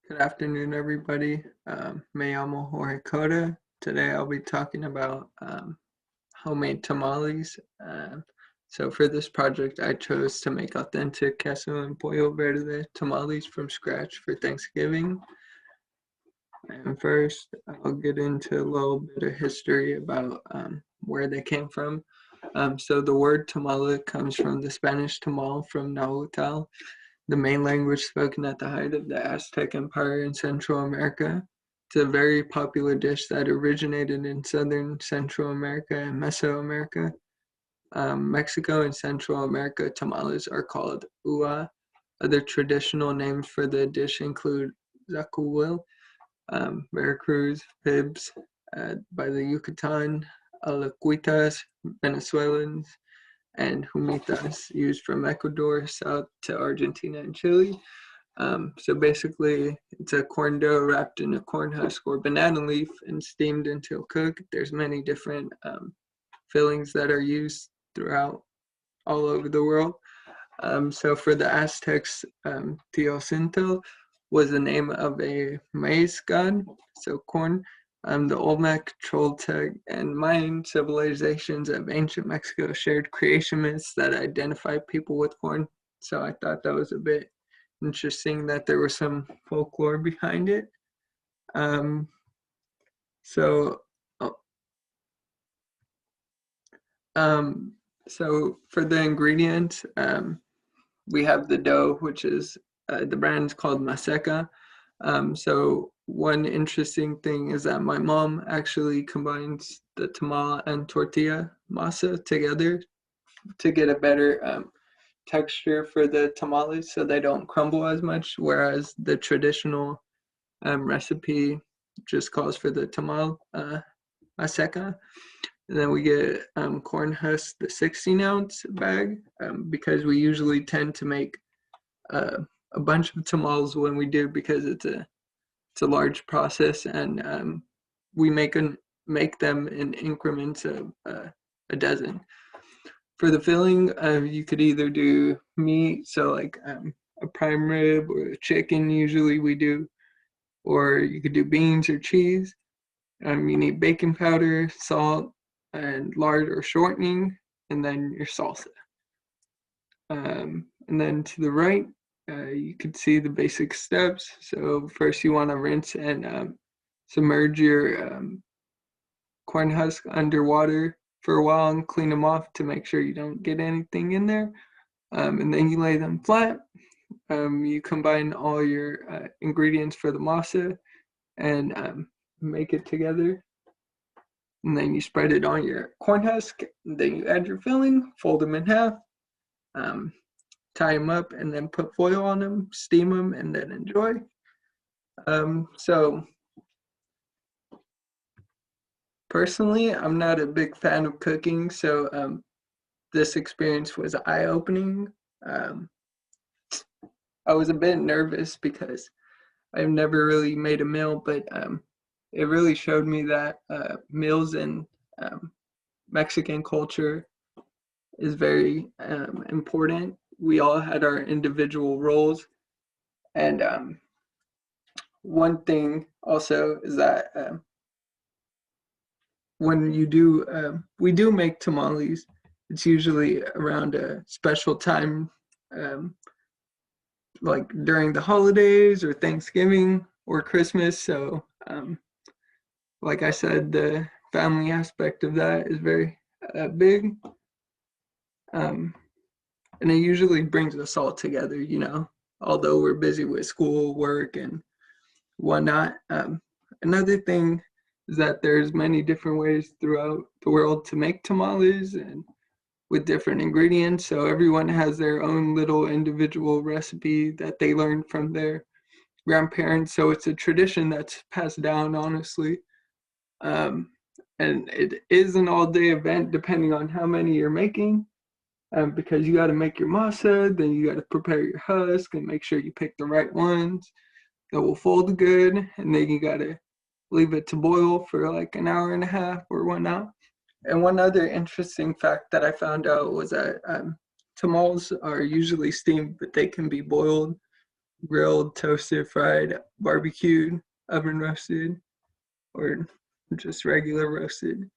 Good afternoon, everybody. Me llamo Jorge Cota. Today I'll be talking about homemade tamales. So for this project, I chose to make authentic queso and pollo verde tamales from scratch for Thanksgiving. And first, I'll get into a little bit of history about where they came from. So the word tamale comes from the Spanish tamal from Nahuatl, the main language spoken at the height of the Aztec Empire in Central America. It's a very popular dish that originated in southern Central America and Mesoamerica. Mexico and Central America, tamales are called ua. Other traditional names for the dish include zacuil, Veracruz, Pibs, by the Yucatan, Alacuitas, Venezuelans, and humitas, used from Ecuador south to Argentina and Chile. So basically, it's a corn dough wrapped in a corn husk or banana leaf and steamed until cooked. There's many different fillings that are used throughout all over the world. So for the Aztecs, Teocinto was the name of a maize god, so corn. The Olmec, Toltec, and Mayan civilizations of ancient Mexico shared creation myths that identify people with corn. So I thought that was a bit interesting that there was some folklore behind it. Um, so, oh, um, so for the ingredients, we have the dough, which is the brand's called Maseca. So one interesting thing is that my mom actually combines the tamal and tortilla masa together to get a better texture for the tamales so they don't crumble as much, whereas the traditional recipe just calls for the tamal maseca. And then we get corn husk, the 16-ounce bag, because we usually tend to make uh, a bunch of tamales when we do because it's a large process, and we make them in increments of a dozen. For the filling, you could either do meat, so like a prime rib or a chicken. Usually we do, or you could do beans or cheese. You need baking powder, salt, and lard or shortening, and then your salsa. And then to the right, you can see the basic steps. So first you want to rinse and submerge your corn husk underwater for a while and clean them off to make sure you don't get anything in there. And then you lay them flat. You combine all your ingredients for the masa and make it together. And then you spread it on your corn husk. And then you add your filling, fold them in half, tie them up, and then put foil on them, steam them, and then enjoy. So personally, I'm not a big fan of cooking, so this experience was eye-opening. I was a bit nervous because I've never really made a meal, but it really showed me that meals in Mexican culture is very important. We all had our individual roles, and one thing also is that when you do, we do make tamales. It's usually around a special time, like during the holidays or Thanksgiving or Christmas. So, like I said, the family aspect of that is very big. And it usually brings us all together, although we're busy with school, work, and whatnot. Another thing is that there's many different ways throughout the world to make tamales and with different ingredients. So everyone has their own little individual recipe that they learned from their grandparents. So it's a tradition that's passed down, honestly. And it is an all-day event depending on how many you're making. Because you got to make your masa, then you got to prepare your husk and make sure you pick the right ones that will fold good, and then you got to leave it to boil for like an hour and a half or whatnot. And one other interesting fact that I found out was that tamales are usually steamed, but they can be boiled. grilled, toasted, fried, barbecued, oven roasted, or just regular roasted.